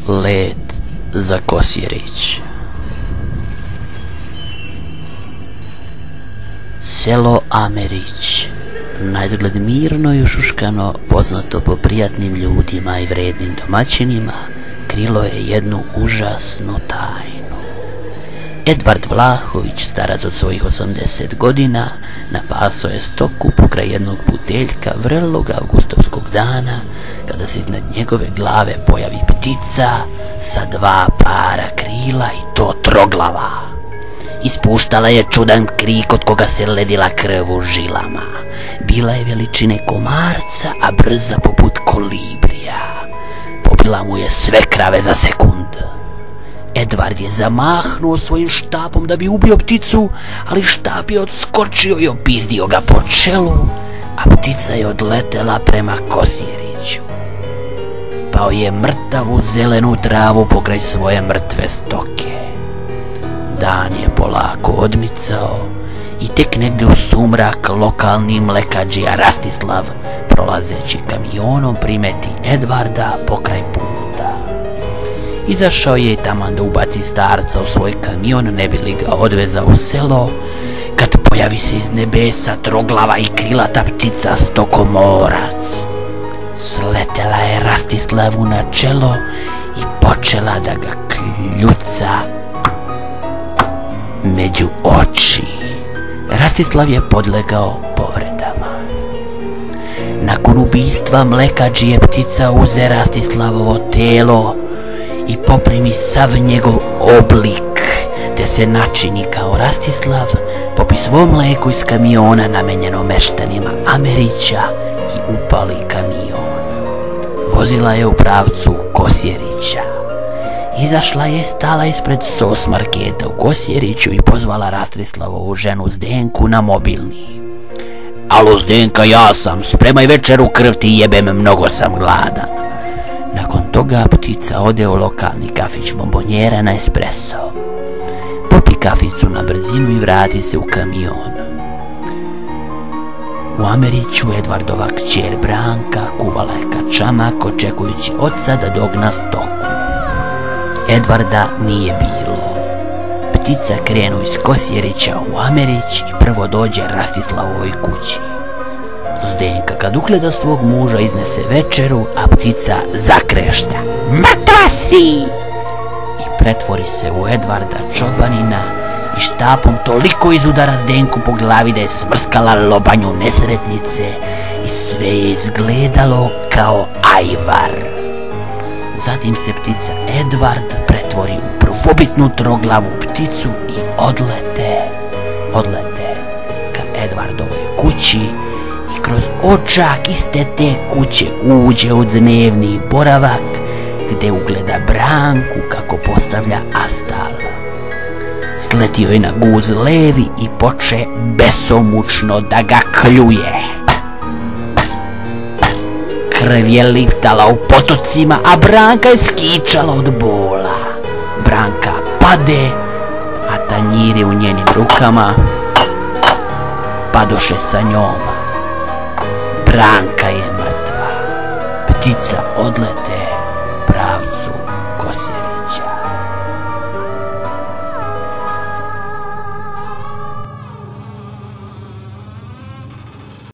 Let za Kosjerić. Selo Amerić, naizgled mirno i ušuškano, poznato po prijatnim ljudima i vrednim domaćinima, krilo je jednu užasnu tajnu. Edvard Vlahović, starac od svojih 80 godina, napasao je stoku pokraj jednog puteljka vrelog avgustovskog dana, kada se iznad njegove glave pojavi ptica sa 2 para krila, i to troglava. Ispuštala je čudan krik od koga se ledila krv u žilama. Bila je veličine komarca, a brza poput kolibrija. Pobila mu je sve krave za sekund. Edvard je zamahnuo svojim štapom da bi ubio pticu, ali štap je odskočio i opizdio ga po čelu, a ptica je odletela prema Kosjeriću. Pao je mrtav u zelenu travu pokraj svoje mrtve stoke. Dan je polako odmicao i tek negdje u sumrak lokalni mlekadžija Rastislav, prolazeći kamionom, primeti Edvarda pokraj puta. Izašao je taman da ubaci starca u svoj kamion, ne bi li ga odvezao u selo, kad pojavi se iz nebesa troglava i krilata ptica stokomorac. Sletela je Rastislavu na čelo i počela da ga kljuca među oči. Rastislav je podlegao povredama. Nakon ubistva mlekadžije ptica uze Rastislavovo telo i poprimi sav njegov oblik, te se načini kao Rastislav, popi svo mleko iz kamiona namenjeno meštanima Amerića i upali kamion. Vozila je u pravcu Kosjerića. Izašla je i stala ispred SOS marketa u Kosjeriću i pozvala Rastislavovu ženu Zdenku na mobilni. Alo Zdenka, ja sam, spremaj večeru, krv ti jebem, mnogo sam gladan. Nakon toga ptica ode u lokalni kafić Bombonjera na espresso. Popi kaficu na brzinu i vrati se u kamion. U Ameriću Edvardova kćer Branka kuvala je kačamak očekujući oca da dogna stoku. Edvarda nije bilo. Ptica krenu iz Kosjerića u Amerić i prvo dođe Rastislavovoj kući. Zdenka kad ugleda svog muža iznese večeru, a ptica zakrešta. Mrtva si! I pretvori se u Edvarda čobanina i štapom toliko izudara Zdenku po glavi da je smrskala lobanju nesretnice i sve je izgledalo kao ajvar. Zatim se ptica Edvard pretvori u prvobitnu troglavu pticu i odlete ka Edvardovoj kući i kroz očak iste te kuće uđe u dnevni boravak, gde ugleda Branku kako postavlja astal. Sletio je na guz levi i poče besomučno da ga kljuje. Krv je liptala u potocima, a Branka je skičala od bola. Branka pade, a tanjiri u njenim rukama padoše sa njom. Branka je mrtva. Ptica odlete pravcu Kosjerića.